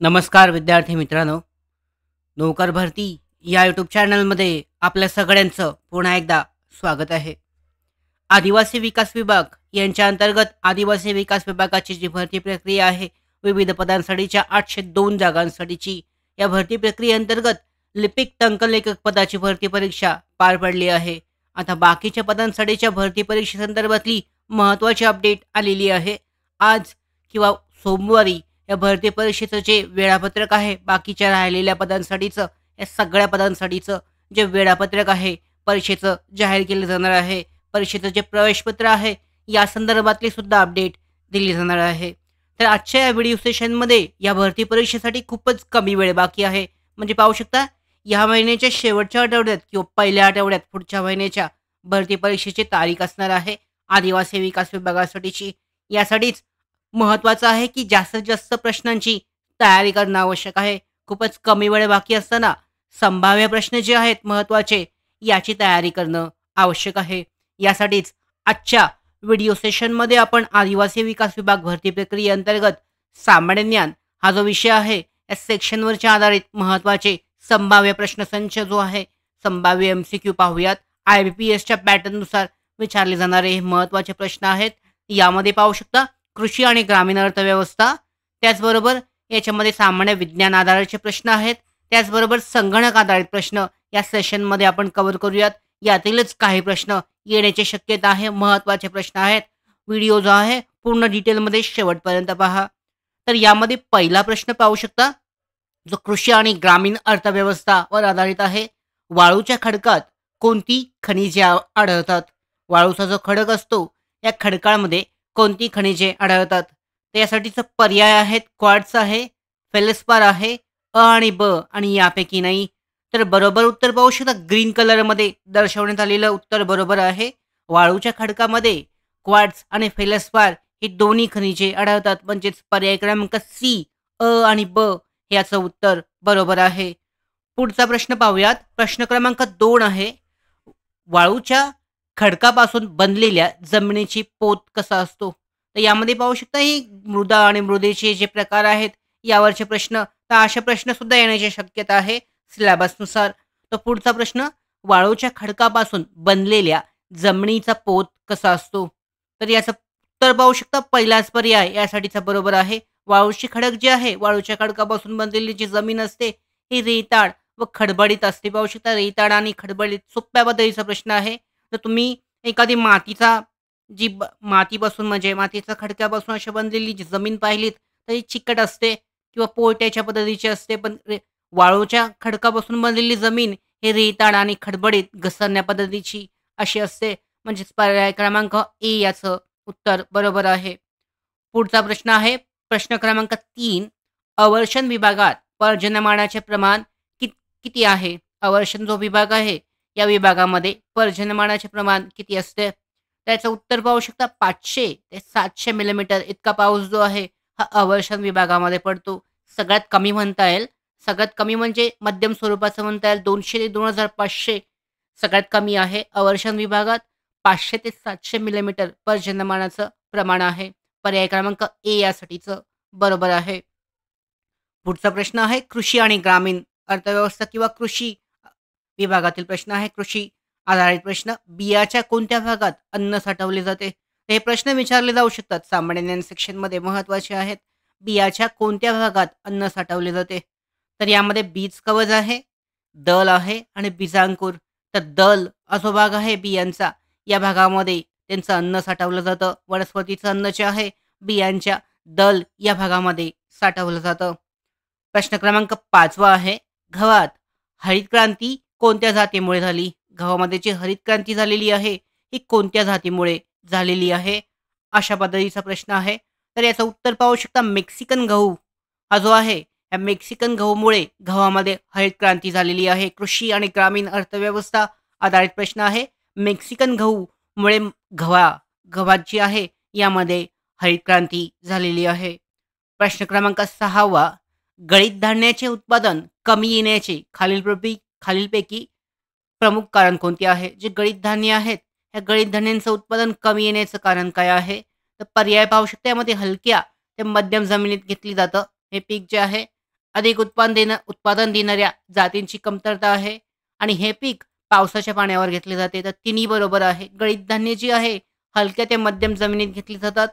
नमस्कार विद्यार्थी मित्रांनो. नोकर भरती या यूट्यूब चॅनलमध्ये आपल्या सगळ्यांचं पुन्हा एकदा स्वागत आहे. आदिवासी विकास विभाग यांच्या अंतर्गत आदिवासी विकास विभागाची जी भरती प्रक्रिया आहे, विविध पदांसाठीच्या 802 जागांसाठीची या भरती प्रक्रियेअंतर्गत लिपिक टंकलेखक पदाची भरती परीक्षा पार पडली आहे. आता बाकीच्या पदांसाठीच्या भरती परीक्षेसंदर्भातली महत्त्वाची अपडेट आलेली आहे. आज किंवा सोमवारी या भरती परीक्षेचं जे वेळापत्रक आहे, बाकीच्या राहिलेल्या पदांसाठीचं, या सगळ्या पदांसाठीचं जे वेळापत्रक आहे, परीक्षेचं जाहीर केलं जाणार आहे. परीक्षेचं जे प्रवेशपत्र आहे, या संदर्भातली सुद्धा अपडेट दिली जाणार आहे. तर आजच्या या व्हिडिओ सेशनमध्ये या भरती परीक्षेसाठी खूपच कमी वेळ बाकी आहे. म्हणजे पाहू शकता, ह्या महिन्याच्या शेवटच्या आठवड्यात किंवा पहिल्या आठवड्यात पुढच्या महिन्याच्या भरती परीक्षेची तारीख असणार आहे, आदिवासी विकास विभागासाठीची. यासाठीच महत्त्वाचं आहे की जास्तीत जास्त प्रश्नांची तयारी करणं आवश्यक आहे. खूपच कमी वेळ बाकी असताना संभाव्य प्रश्न जे आहेत महत्त्वाचे, याची तयारी करणं आवश्यक आहे. यासाठीच आजच्या व्हिडिओ सेशनमध्ये आपण आदिवासी विकास विभाग भरती प्रक्रियेअंतर्गत सामान्य ज्ञान हा जो विषय आहे, या सेक्शनवरच्या आधारित महत्त्वाचे संभाव्य प्रश्नसंच जो आहे, संभाव्य MCQ पाहूयात. IBPSच्या पॅटर्ननुसार विचारले जाणारे हे महत्त्वाचे प्रश्न आहेत. यामध्ये पाहू शकता, कृषी आणि ग्रामीण अर्थव्यवस्था, त्याचबरोबर याच्यामध्ये सामान्य विज्ञान आधाराचे प्रश्न आहेत. त्याचबरोबर संगणक आधारित प्रश्न या सेशनमध्ये आपण कव्हर करूयात. यातीलच काही प्रश्न येण्याची शक्यता आहे, महत्त्वाचे प्रश्न आहेत. व्हिडिओ जो आहे पूर्ण डिटेलमध्ये शेवटपर्यंत पहा. तर यामध्ये पहिला प्रश्न पाहू शकता, जो कृषी आणि ग्रामीण अर्थव्यवस्थावर आधारित आहे. वाळूच्या खडकात कोणती खनिजे आढळतात? वाळूचा जो खडक असतो, या खडकामध्ये कोणती खनिजे आढळतात? तर यासाठीचं पर्याय आहेत, क्वार्ट्ज आहे, फेल्सपार आहे, अ आणि ब आणि यापैकी नाही. तर बरोबर उत्तर पाहू शकता, ग्रीन कलरमध्ये दर्शवण्यात आलेलं उत्तर बरोबर आहे. वाळूच्या खडकामध्ये क्वार्ट्ज आणि फेल्सपार ही दोन्ही खनिजे आढळतात. म्हणजेच पर्याय क्रमांक सी, अ आणि ब हे याचं उत्तर बरोबर आहे. पुढचा प्रश्न पाहूयात. प्रश्न क्रमांक 2 आहे. वाळूच्या खडकापासून बनलेल्या जमिनीची पोत कसा असतो? तर यामध्ये पाहू शकता, ही मृदा आणि मृदेचे जे प्रकार आहेत, यावरचे प्रश्न, तर असे प्रश्न सुद्धा येण्याची शक्यता आहे सिलेबसनुसार. तर पुढचा प्रश्न, वाळूच्या खडकापासून बनलेल्या जमिनीचा पोत कसा असतो? तर याचं उत्तर पाहू शकता, पहिलाच पर्याय यासाठीचा बरोबर आहे. वाळूची खडक जे आहे, वाळूच्या खडकापासून बनलेली जी जमीन असते, ही रेताळ व खडबडीत असते. पाहू शकता, रेताळ आणि खडबडीत सोप्या पद्धतीचा प्रश्न आहे. तर तुम्ही एखादी मातीचा जी मातीपासून म्हणजे मातीच्या खडक्यापासून अशी बनलेली जी जमीन पाहिलीत, तर ती चिकट असते किंवा पोयट्याच्या पद्धतीची असते. पण वाळूच्या खडकापासून बनलेली जमीन हे रेताळ आणि खडबडीत घसरण्या पद्धतीची अशी असते. म्हणजेच पर्याय क्रमांक ए याचं उत्तर बरोबर आहे. पुढचा प्रश्न आहे. प्रश्न क्रमांक 3. अवर्षण विभागात पर्जन्यमानाचे प्रमाण किती आहे? अवर्षण जो विभाग आहे, या विभागामध्ये पर्जन्यमानाचे प्रमाण किती असते? त्याचं उत्तर पाहू शकता, 500 ते 700 मिलीमीटर इतका पाऊस जो आहे, हा अवर्षण विभागामध्ये पडतो. सगळ्यात कमी म्हणता येईल, सगळ्यात कमी म्हणजे मध्यम स्वरूपाचं म्हणता येईल, 200 ते 2500 सगळ्यात कमी आहे. अवर्षण विभागात 500 ते 700 मिलीमीटर पर्जन्यमानाचं प्रमाण आहे. पर्याय क्रमांक ए यासाठीचं बरोबर आहे. पुढचा प्रश्न आहे, कृषी आणि ग्रामीण अर्थव्यवस्था किंवा कृषी विभागातील प्रश्न आहे. कृषी आधारित प्रश्न. बियाच्या कोणत्या भागात अन्न साठवले जाते? हे प्रश्न विचारले जाऊ शकतात. सामान्य ज्ञान सेक्शनमध्ये महत्त्वाचे आहेत. बियाच्या कोणत्या भागात अन्न साठवले जाते? तर यामध्ये बीज कवच आहे, दल आहे आणि बीजांकुर. तर दल हा जो भाग आहे बियांचा, या भागामध्ये त्यांचं अन्न साठवलं जातं. वनस्पतीचं अन्न जे आहे, बियांच्या दल या भागामध्ये साठवलं जातं. प्रश्न क्रमांक 5 आहे. गव्हात हरित क्रांती कोणत्या जातीमुळे झाली? गव्हामध्ये जी हरित क्रांती झालेली आहे, ही कोणत्या जातीमुळे झालेली आहे? अशा पद्धतीचा प्रश्न आहे. तर याचं उत्तर पाहू शकता, मेक्सिकन गहू हा जो आहे, या मेक्सिकन गहूमुळे गव्हामध्ये हरित क्रांती झालेली आहे. कृषी आणि ग्रामीण अर्थव्यवस्था आधारित प्रश्न आहे. मेक्सिकन गहूमुळे गव्हात जी आहे, यामध्ये हरित क्रांती झालेली आहे. प्रश्न क्रमांक 6. गळीत धान्याचे उत्पादन कमी येण्याचे खालीलपैकी प्रमुख कारण कोणते आहे? जे गळीत धान्य आहेत, या गळीत धान्यांचं उत्पादन कमी येण्याचं कारण काय आहे? तर पर्याय पाहू शकता, यामध्ये हलक्या ते मध्यम जमिनीत घेतली जातं हे पीक जे आहे. अधिक उत्पादन देणाऱ्या जातींची कमतरता आहे आणि हे पीक पावसाच्या पाण्यावर घेतले जाते. तर तिन्ही बरोबर आहे. गळीत धान्य जी आहे, हलक्या ते मध्यम जमिनीत घेतली जातात.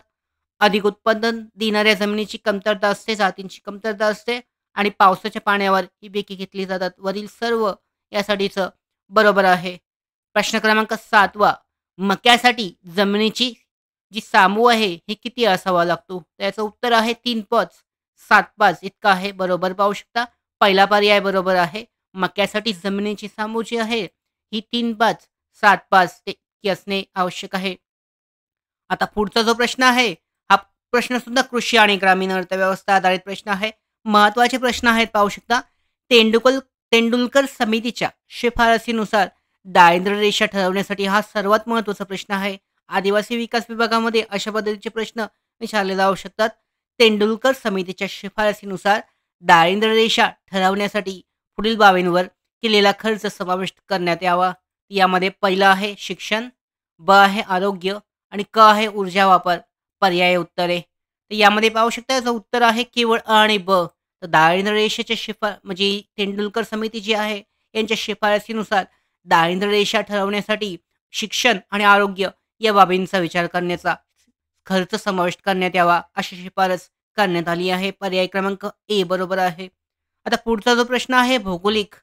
अधिक उत्पादन देणाऱ्या जमिनीची कमतरता असते, जातींची कमतरता असते आणि पावसाच्या पाण्यावर ही पिके घेतली जातात. वरील सर्व यासाठीचं बरोबर आहे. प्रश्न क्रमांक 7 मक्यासाठी जमिनीची जी सामू आहे, हे किती असावा लागतो? तर याचं उत्तर आहे 3 7-5 इतका आहे. बरोबर पाहू शकता. पहिला पर्याय बरोबर आहे. मक्यासाठी जमिनीची सामू जी आहे, ही 3-5, 7-5 ते इतकी असणे आवश्यक आहे. आता पुढचा जो प्रश्न आहे, हा प्रश्न सुद्धा कृषी आणि ग्रामीण अर्थव्यवस्था आधारित प्रश्न आहे. महत्त्वाचे प्रश्न आहेत पाहू शकता. तेंडुलकर तेंडुलकर समितीच्या शिफारसीनुसार दारिद्र्य रेषा ठरवण्यासाठी हा सर्वात महत्त्वाचा प्रश्न आहे. आदिवासी विकास विभागामध्ये अशा पद्धतीचे प्रश्न विचारले जाऊ शकतात. तेंडुलकर समितीच्या शिफारसीनुसार दारिद्र्य रेषा ठरवण्यासाठी पुढील बाबींवर केलेला खर्च समाविष्ट करण्यात यावा. यामध्ये पहिलं आहे शिक्षण, ब आहे आरोग्य आणि क आहे ऊर्जा वापर. पर्याय उत्तरे. तर यामध्ये पाहू शकता याचं उत्तर आहे केवळ अ आणि ब. तर दारिद्र्य रेषेच्या म्हणजे तेंडुलकर समिती जी आहे यांच्या शिफारसीनुसार दारिद्र्य रेषा ठरवण्यासाठी शिक्षण आणि आरोग्य या बाबींचा विचार करण्याचा खर्च समाविष्ट करण्यात यावा अशी शिफारस करण्यात आली आहे. पर्याय क्रमांक ए बरोबर आहे. आता पुढचा जो प्रश्न आहे भौगोलिक,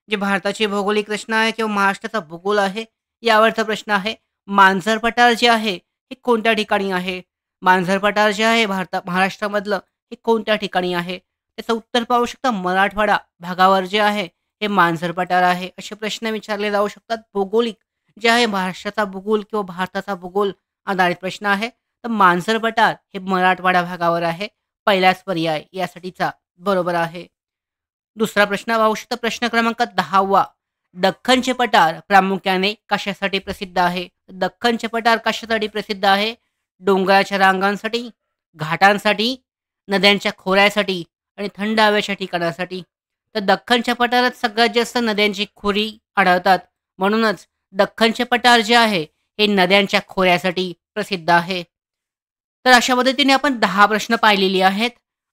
जे भारताची भौगोलिक रचना आहे किंवा महाराष्ट्राचा भूगोल आहे यावरचा प्रश्न आहे. मांजर पठार जे आहे हे कोणत्या ठिकाणी आहे? मांजर पठार जे आहे महाराष्ट्रामधलं हे कोणत्या ठिकाणी आहे? त्याचं उत्तर पाहू शकता. मराठवाडा भागावर जे आहे हे मांजर पठार आहे. असे प्रश्न विचारले जाऊ शकतात. भौगोलिक जे आहे महाराष्ट्राचा भूगोल किंवा भारताचा भूगोल आधारित प्रश्न आहे. तर मांजर पठार हे मराठवाडा भागावर आहे. पहिलाच पर्याय यासाठीचा बरोबर आहे. दुसरा प्रश्न पाहू शकता. प्रश्न क्रमांक 10 दख्खनचे पठार प्रामुख्याने कशासाठी प्रसिद्ध आहे? दख्खनचे पठार कशासाठी प्रसिद्ध आहे? डोंगराच्या रांगांसाठी, घाटांसाठी, नद्यांच्या खोऱ्यासाठी आणि थंड हवेच्या ठिकाणासाठी. तर दख्खनच्या पठारात सगळ्यात जास्त नद्यांची खोरी आढळतात. म्हणूनच दख्खनचे पठार जे आहे हे नद्यांच्या खोऱ्यासाठी प्रसिद्ध आहे. तर अशा पद्धतीने आपण 10 प्रश्न पाहिलेली आहेत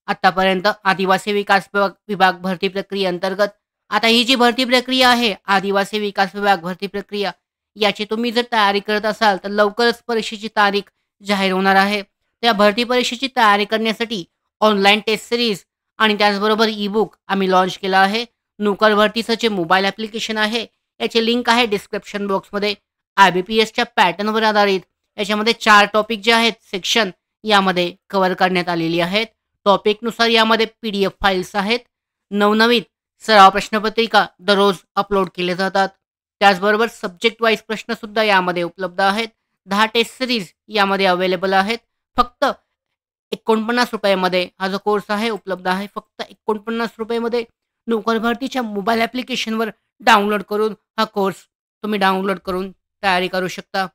आतापर्यंत आदिवासी विकास विभाग भरती प्रक्रियेअंतर्गत. आता ही जी भरती प्रक्रिया आहे, आदिवासी विकास विभाग भरती प्रक्रिया, याची तुम्ही जर तयारी करत असाल तर लवकरच परीक्षेची तारीख जाहीर होणार आहे. त्या भरती परीक्षेची तयारी करण्यासाठी ऑनलाईन टेस्ट सिरीज आणि त्याचबरोबर ई-बुक आम्ही लॉन्च केला आहे. नोकर भरतीचं जे मोबाईल ॲप्लिकेशन आहे, याची लिंक आहे डिस्क्रिप्शन बॉक्समध्ये. IBPSच्या पॅटर्नवर आधारित याच्यामध्ये 4 टॉपिक जे आहेत सेक्शन यामध्ये कव्हर करण्यात आलेली आहेत. टॉपिकनुसार यामध्ये PDF फाईल्स आहेत. नवनवीन सराव प्रश्नपत्रिका दररोज अपलोड केले जातात. त्याचबरोबर सब्जेक्ट वाईज प्रश्नसुद्धा यामध्ये उपलब्ध आहेत. 10 टेस्ट सिरीज यामध्ये अवेलेबल आहेत. फक्त ₹49 हा जो कोर्स आहे उपलब्ध आहे. फक्त ₹49 नोकर भरतीच्या मोबाईल ॲप्लिकेशनवर डाउनलोड करून हा कोर्स तुम्ही डाउनलोड करून तयारी करू शकता.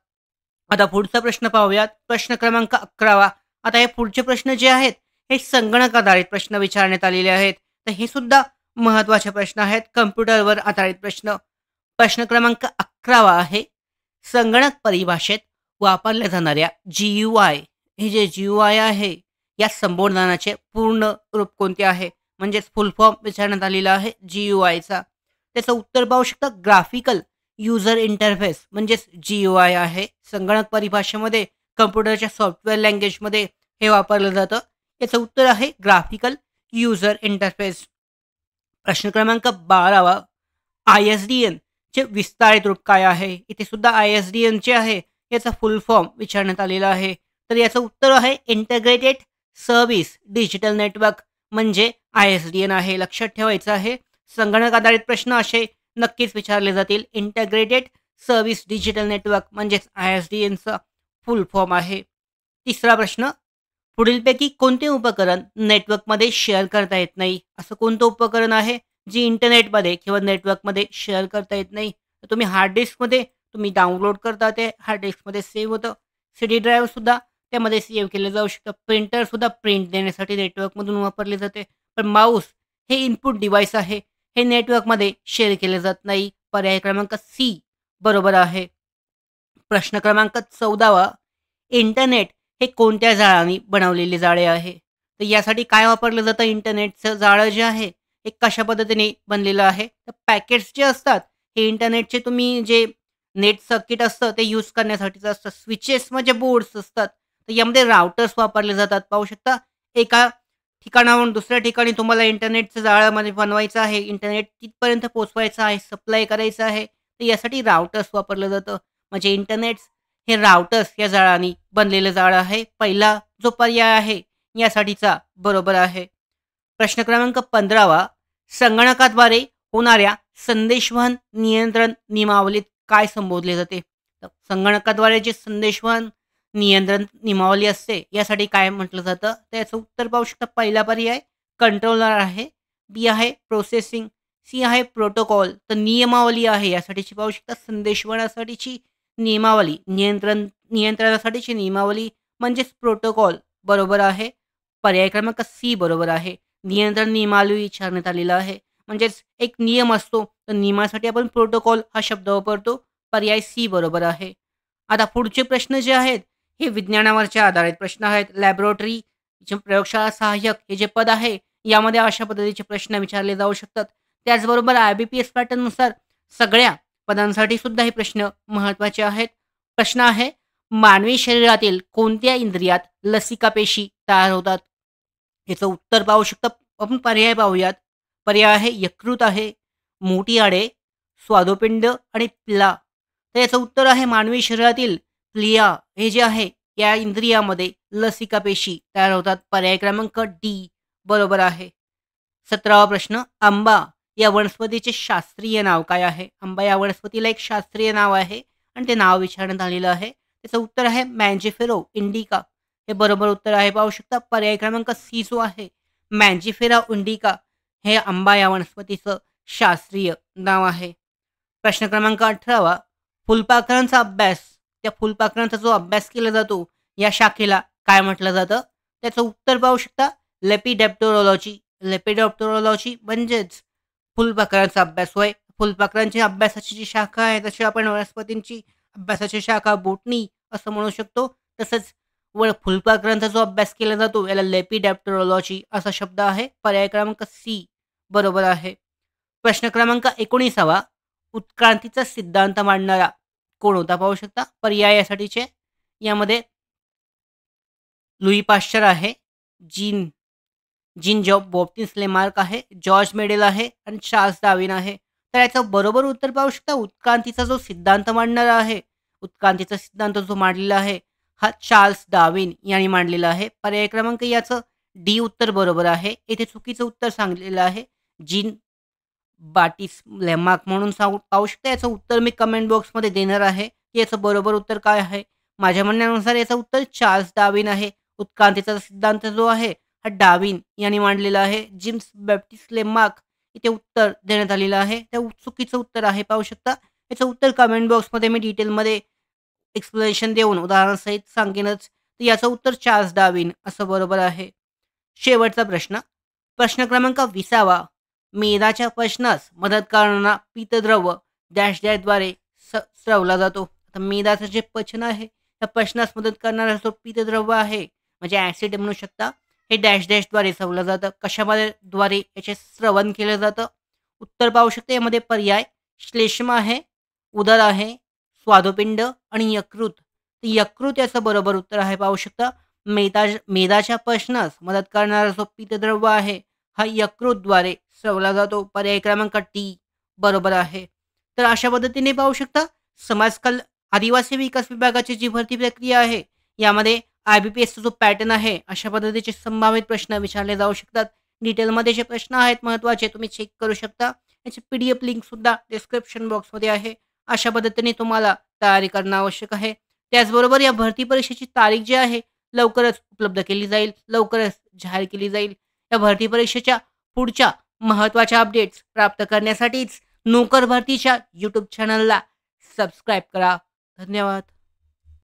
आता पुढचा प्रश्न पाहूयात. प्रश्न क्रमांक 11 आता हे पुढचे प्रश्न जे आहेत हे संगणक आधारित प्रश्न विचारण्यात आलेले आहेत. तर हे सुद्धा महत्त्वाचे प्रश्न आहेत. कम्प्युटरवर आधारित प्रश्न. प्रश्न क्रमांक 11 आहे. संगणक परिभाषेत वापरल्या जाणाऱ्या GUI, हे जे GUI आहे या संबोधनाचे पूर्ण रूप कोणते आहे? म्हणजेच फुल फॉर्म विचारण्यात आलेला आहे GUIचा. त्याचं उत्तर पाहू शकता. ग्राफिकल युजर इंटरफेस म्हणजेच GUI आहे. संगणक परिभाषेमध्ये कम्प्युटरच्या सॉफ्टवेअर लँग्वेजमध्ये हे वापरलं जातं. याचं उत्तर आहे ग्राफिकल युजर इंटरफेस. प्रश्न क्रमांक 12 ISDN चे विस्तारित रूप काय आहे? इथे सुद्धा ISDN जे आहे याचा फुल फॉर्म विचारण्यात आलेला आहे. तर याचं उत्तर आहे इंटिग्रेटेड सर्व्हिस डिजिटल नेटवर्क म्हणजे ISDN आहे. लक्षात ठेवायचं आहे. संगणक आधारित प्रश्न असे नक्कीच विचारले जातील. इंटिग्रेटेड सर्व्हिस डिजिटल नेटवर्क म्हणजेच ISDNचा फुल फॉर्म आहे. तिसरा प्रश्न. पुढीलपैकी कोणते उपकरण नेटवर्कमध्ये शेअर करता येत नाही? असं कोणतं उपकरण आहे जे इंटरनेटमध्ये किंवा नेटवर्कमध्ये शेअर करता येत नाही? तर तुम्ही हार्ड डिस्कमध्ये तुम्ही डाउनलोड करता, ते हार्ड डिस्कमध्ये सेव्ह होतं. CD ड्राईव्हसुद्धा त्यामध्ये सेव्ह केलं जाऊ शकतं. प्रिंटरसुद्धा प्रिंट देण्यासाठी नेटवर्कमधून वापरले जाते. पण माऊस हे इनपुट डिव्हाइस आहे. हे नेटवर्कमध्ये शेअर केले जात नाही. पर्याय क्रमांक सी बरोबर आहे. प्रश्न क्रमांक 14 इंटरनेट हे कोणत्या जाळाने बनवलेले जाळे आहे? तर यासाठी काय वापरलं जातं? इंटरनेटचं जाळं जे आहे हे कशा पद्धतीने बनलेलं आहे? तर पॅकेट्स जे असतात, हे इंटरनेटचे तुम्ही जे नेट सर्किट असतं ते यूज करण्यासाठीचं असतं. स्विचेस म्हणजे बोर्ड्स असतात. तर यामध्ये राउटर्स वापरले जातात. पाहू शकता एका ठिकाणाहून दुसऱ्या ठिकाणी तुम्हाला इंटरनेटचं जाळामध्ये बनवायचं आहे, इंटरनेट तिथपर्यंत पोहोचवायचं आहे, सप्लाय करायचं आहे. तर यासाठी राउटर्स वापरलं जातं. म्हणजे इंटरनेट हे राउटर्स या जाळाने बनलेलं जाळं आहे. पहिला जो पर्याय आहे यासाठीचा बरोबर आहे. प्रश्न क्रमांक 15वा संगणकाद्वारे होणाऱ्या संदेशवहन नियंत्रण नियमावलीत काय संबोधले जाते? तर संगणकाद्वारे जे संदेशवहन नियंत्रण नियमावली असते यासाठी काय म्हटलं जातं? तर याचं उत्तर पाहू शकता. पहिला पर्याय कंट्रोलर आहे, बी आहे प्रोसेसिंग, सी आहे प्रोटोकॉल. तर नियमावली आहे यासाठीची पाहू शकता संदेशवहनासाठीची नियमावली, नियंत्रणासाठीची नियमावली म्हणजेच प्रोटोकॉल बरोबर आहे. पर्याय क्रमांक सी बरोबर आहे. नियंत्रण नियमावली विचारण्यात आलेला आहे. म्हणजेच एक नियम असतो, तर नियमासाठी आपण प्रोटोकॉल हा शब्द वापरतो. पर्याय सी बरोबर आहे. आता पुढचे प्रश्न जे आहेत, हे विज्ञानावरचे आधारित प्रश्न आहेत. लॅबोरेटरी जे प्रयोगशाळा सहाय्यक हे जे पद आहे, यामध्ये अशा पद्धतीचे प्रश्न विचारले जाऊ शकतात. त्याचबरोबर IBPS पॅटर्ननुसार सगळ्या पदांसाठी सुद्धा हे प्रश्न महत्त्वाचे आहेत. प्रश्न आहे, मानवी शरीरातील कोणत्या इंद्रियात लसिका पेशी तयार होतात? याचं उत्तर पाहू शकता. आपण पर्याय पाहूयात. पर्याय आहे यकृत आहे, मोठी हाडे, स्वादुपिंड आणि प्ला. तर याचं उत्तर आहे मानवी शरीरातील प्लिया हे जे आहे या इंद्रियामध्ये लसिका पेशी तयार होतात. पर्याय क्रमांक डी बरोबर आहे. 17वा प्रश्न, आंबा या वनस्पतीचे शास्त्रीय नाव काय आहे? आंबा या वनस्पतीला एक शास्त्रीय नाव आहे आणि ते नाव विचारण्यात आलेलं आहे. त्याचं उत्तर आहे मँजिफेरो इंडिका. हे बरोबर उत्तर आहे. पाहू शकता पर्याय क्रमांक सी जो आहे मँजिफेरा इंडिका हे आंबा या वनस्पतीचं शास्त्रीय नाव आहे. प्रश्न क्रमांक 18वा फुलपाखरांचा अभ्यास, त्या फुलपाखरांचा जो अभ्यास केला जातो या शाखेला काय म्हटलं जातं? त्याचं उत्तर पाहू शकता लेपिडॅप्टेरोलॉजी. लेपिडॉप्टेरोलॉजी म्हणजेच फुलपाखरांचा अभ्यास होय. फुलपाखरांची अभ्यासाची जी शाखा आहे तशी आपण वनस्पतींची अभ्यासाची शाखा बोटनी असं म्हणू शकतो. तसंच फुलपाखरांचा जो अभ्यास केला जातो याला लेपिडॅप्टेरोलॉजी असा शब्द आहे. पर्याय क्रमांक सी बरोबर आहे. प्रश्न क्रमांक 19वा उत्क्रांतीचा सिद्धांत मांडणारा कोण होता? पाहू शकता पर्याय यासाठीचे. यामध्ये लुई पाश्चर आहे, जीन जीन जॉब बॉप्टिन्स लेमार्क आहे, जॉर्ज मेडेल आहे आणि चार्ल्स डार्विन आहे. तर याचं बरोबर उत्तर पाहू शकता. उत्क्रांतीचा जो सिद्धांत मांडणारा आहे, उत्क्रांतीचा सिद्धांत जो मांडलेला आहे, हा चार्ल्स डार्विन यांनी मांडलेला आहे. पर्याय क्रमांक याचं डी उत्तर बरोबर आहे. येथे चुकीचं उत्तर सांगलेलं आहे. जीन बाटिस लेमार्क म्हणून सांगू पाहू शकता. याचं उत्तर मी कमेंट बॉक्समध्ये देणार आहे, की याचं बरोबर उत्तर काय आहे. माझ्या म्हणण्यानुसार याचं उत्तर चार्ल्स डार्विन आहे. उत्क्रांतीचा सिद्धांत जो आहे हा डार्विन यांनी मांडलेला आहे. जिम्स बॅप्टिस्ट लेमार्क इथे उत्तर देण्यात आलेलं आहे. ते चुकीचं उत्तर आहे. पाहू शकता. याचं उत्तर कमेंट बॉक्समध्ये मी डिटेलमध्ये एक्सप्लेनेशन देऊन उदाहरणासहित सांगेनच. तर याचं उत्तर चार्ल्स डार्विन असं बरोबर आहे. शेवटचा प्रश्न, प्रश्न क्रमांक 20वा मेदाच्या पचनास मदत करणारा पीतद्रव्य डॅश डॅशद्वारे स्रवला जातो. आता मेदाचं जे पचन आहे त्या पचनास मदत करणारा जो पीतद्रव्य आहे म्हणजे ॲसिड म्हणू शकता, हे डॅश डॅशद्वारे स्रवलं जातं. कशामध्ये द्वारे याचे श्रवण केलं जातं? उत्तर पाहू शकता. यामध्ये पर्याय श्लेष्म आहे, उदर आहे, स्वादुपिंड आणि यकृत. तर यकृत याचं बरोबर उत्तर आहे. पाहू शकता मेदाच्या पचनास मदत करणारा जो पीतद्रव्य आहे हा यकृतद्वारे स्रवला जातो. पर्याय क्रमांक टी बरोबर आहे. तर अशा पद्धतीने पाहू शकता आदिवासी विकास विभागाची जी भरती प्रक्रिया आहे यामध्ये IBPSचा जो पॅटर्न आहे अशा पद्धतीचे संभावित प्रश्न विचारले जाऊ शकतात. डिटेलमध्ये जे प्रश्न आहेत महत्त्वाचे तुम्ही चेक करू शकता. याची PDF लिंक सुद्धा डिस्क्रिप्शन बॉक्समध्ये आहे. अशा पद्धतीने तुम्हाला तयारी करणं आवश्यक आहे. त्याचबरोबर या भरती परीक्षेची तारीख जी आहे लवकरच उपलब्ध केली जाईल, लवकरच जाहीर केली जाईल. या भरती परीक्षेच्या पुढच्या महत्त्वाच्या अपडेट्स प्राप्त करण्यासाठीच नोकर भरतीच्या YouTube चॅनलला सबस्क्राईब करा. धन्यवाद.